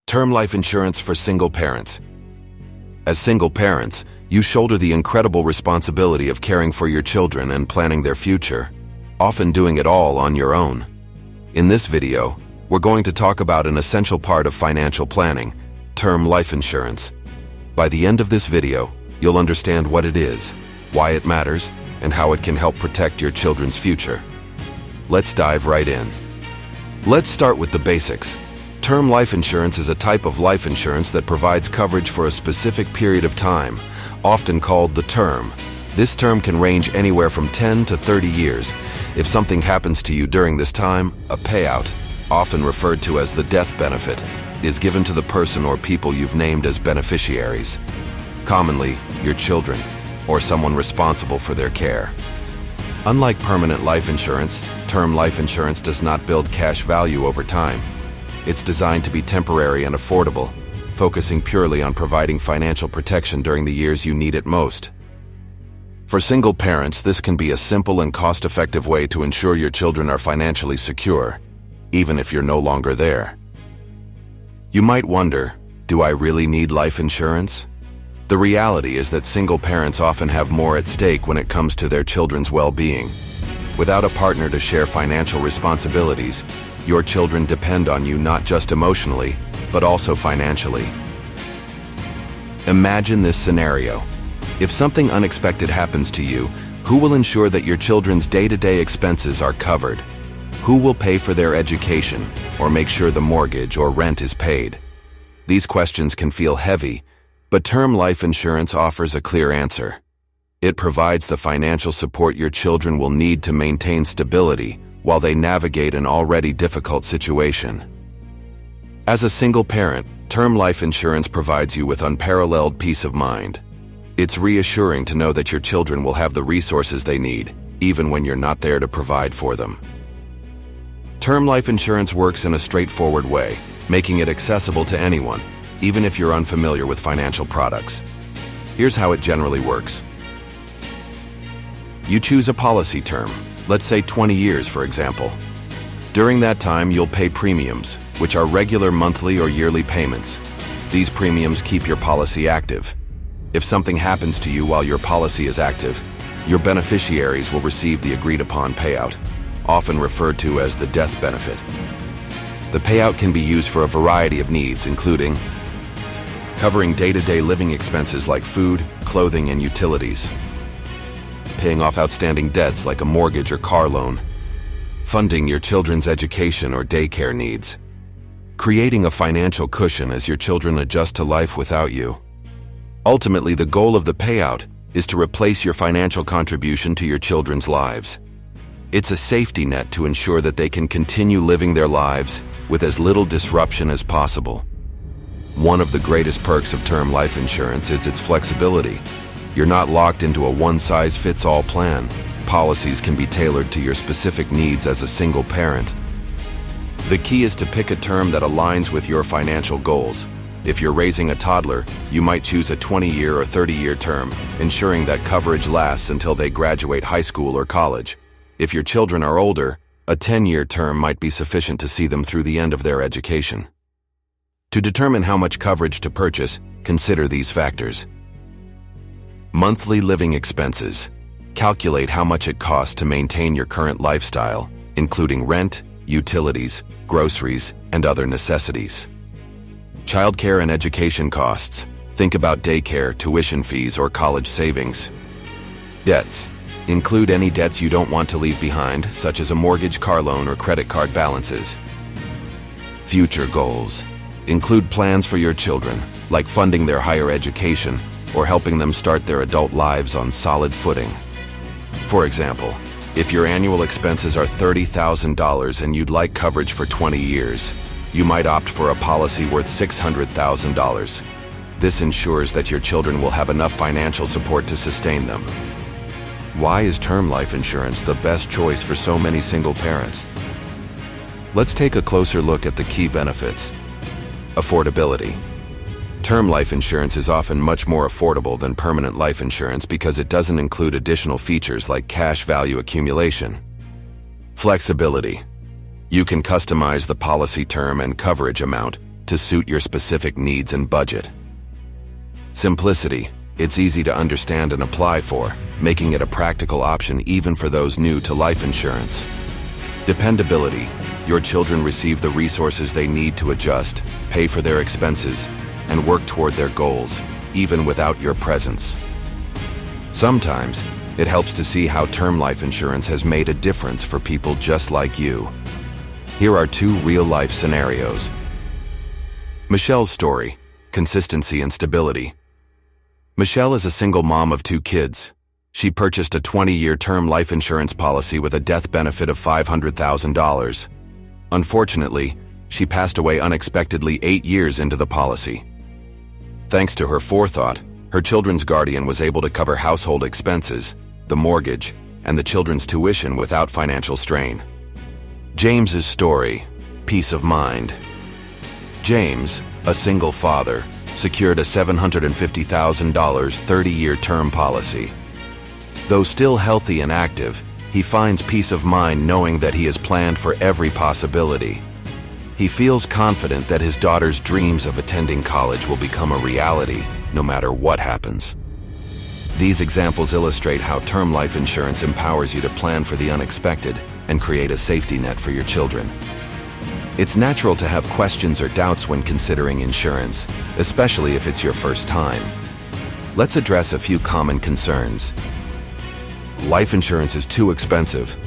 Term life insurance for single parents. As single parents, you shoulder the incredible responsibility of caring for your children and planning their future, often doing it all on your own. In this video, we're going to talk about an essential part of financial planning, term life insurance. By the end of this video, you'll understand what it is, why it matters, and how it can help protect your children's future. Let's dive right in. Let's start with the basics. Term life insurance is a type of life insurance that provides coverage for a specific period of time, often called the term. This term can range anywhere from 10 to 30 years. If something happens to you during this time, a payout, often referred to as the death benefit, is given to the person or people you've named as beneficiaries. Commonly, your children, or someone responsible for their care. Unlike permanent life insurance, term life insurance does not build cash value over time. It's designed to be temporary and affordable, focusing purely on providing financial protection during the years you need it most. For single parents, this can be a simple and cost-effective way to ensure your children are financially secure, even if you're no longer there. You might wonder, do I really need life insurance? The reality is that single parents often have more at stake when it comes to their children's well-being. Without a partner to share financial responsibilities, your children depend on you not just emotionally, but also financially. Imagine this scenario. If something unexpected happens to you, who will ensure that your children's day-to-day expenses are covered? Who will pay for their education, or make sure the mortgage or rent is paid? These questions can feel heavy, but term life insurance offers a clear answer. It provides the financial support your children will need to maintain stability while they navigate an already difficult situation. As a single parent, term life insurance provides you with unparalleled peace of mind. It's reassuring to know that your children will have the resources they need, even when you're not there to provide for them. Term life insurance works in a straightforward way, making it accessible to anyone, even if you're unfamiliar with financial products. Here's how it generally works. You choose a policy term, let's say 20 years, for example. During that time, you'll pay premiums, which are regular monthly or yearly payments. These premiums keep your policy active. If something happens to you while your policy is active, your beneficiaries will receive the agreed-upon payout, often referred to as the death benefit. The payout can be used for a variety of needs, including covering day-to-day living expenses like food, clothing, and utilities, paying off outstanding debts like a mortgage or car loan, funding your children's education or daycare needs, creating a financial cushion as your children adjust to life without you. Ultimately, the goal of the payout is to replace your financial contribution to your children's lives. It's a safety net to ensure that they can continue living their lives with as little disruption as possible. One of the greatest perks of term life insurance is its flexibility. You're not locked into a one-size-fits-all plan. Policies can be tailored to your specific needs as a single parent. The key is to pick a term that aligns with your financial goals. If you're raising a toddler, you might choose a 20-year or 30-year term, ensuring that coverage lasts until they graduate high school or college. If your children are older, a 10-year term might be sufficient to see them through the end of their education. To determine how much coverage to purchase, consider these factors. Monthly living expenses. Calculate how much it costs to maintain your current lifestyle, including rent, utilities, groceries, and other necessities. Childcare and education costs. Think about daycare, tuition fees, or college savings. Debts. Include any debts you don't want to leave behind, such as a mortgage, car loan, or credit card balances. Future goals. Include plans for your children, like funding their higher education or helping them start their adult lives on solid footing. For example, if your annual expenses are $30,000 and you'd like coverage for 20 years, you might opt for a policy worth $600,000. This ensures that your children will have enough financial support to sustain them. Why is term life insurance the best choice for so many single parents? Let's take a closer look at the key benefits. Affordability. Term life insurance is often much more affordable than permanent life insurance because it doesn't include additional features like cash value accumulation. Flexibility. You can customize the policy term and coverage amount, to suit your specific needs and budget. Simplicity. It's easy to understand and apply for, making it a practical option even for those new to life insurance. Dependability. Your children receive the resources they need to adjust, pay for their expenses, and work toward their goals, even without your presence. Sometimes, it helps to see how term life insurance has made a difference for people just like you. Here are 2 real-life scenarios. Michelle's story: consistency and stability. Michelle is a single mom of 2 kids. She purchased a 20-year term life insurance policy with a death benefit of $500,000. Unfortunately, she passed away unexpectedly 8 years into the policy. Thanks to her forethought, her children's guardian was able to cover household expenses, the mortgage, and the children's tuition without financial strain. James's story: peace of mind. James, a single father, secured a $750,000 30-year term policy. Though still healthy and active, he finds peace of mind knowing that he has planned for every possibility. He feels confident that his daughter's dreams of attending college will become a reality, no matter what happens. These examples illustrate how term life insurance empowers you to plan for the unexpected and create a safety net for your children. It's natural to have questions or doubts when considering insurance, especially if it's your first time. Let's address a few common concerns. Life insurance is too expensive.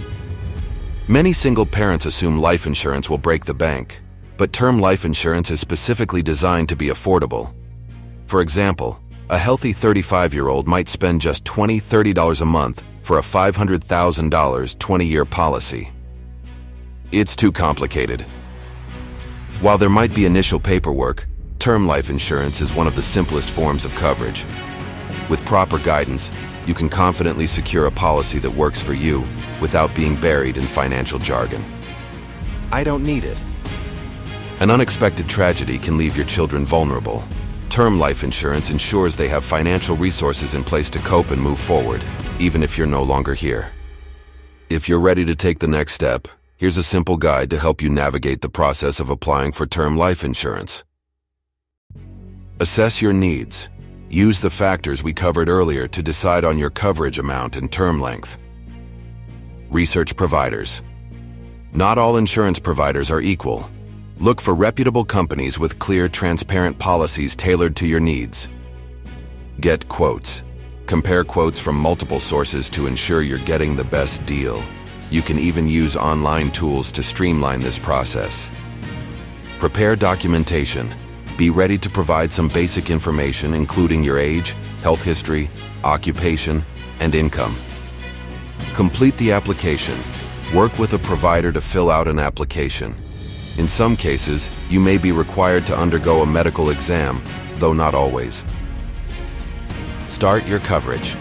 Many single parents assume life insurance will break the bank, but term life insurance is specifically designed to be affordable. For example, a healthy 35-year-old might spend just $20–30 a month for a $500,000 20-year policy. It's too complicated. While there might be initial paperwork, term life insurance is one of the simplest forms of coverage. With proper guidance, you can confidently secure a policy that works for you without being buried in financial jargon. I don't need it. An unexpected tragedy can leave your children vulnerable. Term life insurance ensures they have financial resources in place to cope and move forward, even if you're no longer here. If you're ready to take the next step, here's a simple guide to help you navigate the process of applying for term life insurance. Assess your needs. Use the factors we covered earlier to decide on your coverage amount and term length. Research providers. Not all insurance providers are equal. Look for reputable companies with clear, transparent policies tailored to your needs. Get quotes. Compare quotes from multiple sources to ensure you're getting the best deal. You can even use online tools to streamline this process. Prepare documentation. Be ready to provide some basic information including your age, health history, occupation, and income. Complete the application. Work with a provider to fill out an application. In some cases, you may be required to undergo a medical exam, though not always. Start your coverage.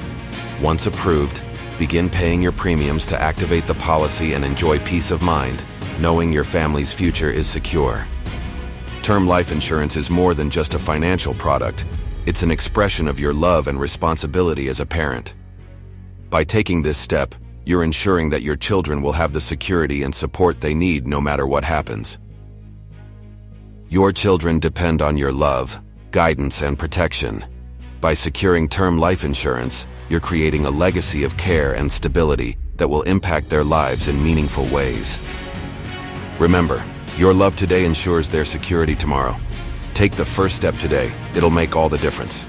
Once approved, begin paying your premiums to activate the policy and enjoy peace of mind, knowing your family's future is secure. Term life insurance is more than just a financial product. It's an expression of your love and responsibility as a parent. By taking this step, you're ensuring that your children will have the security and support they need no matter what happens. Your children depend on your love, guidance, and protection. By securing term life insurance, you're creating a legacy of care and stability that will impact their lives in meaningful ways. Remember, your love today ensures their security tomorrow. Take the first step today. It'll make all the difference.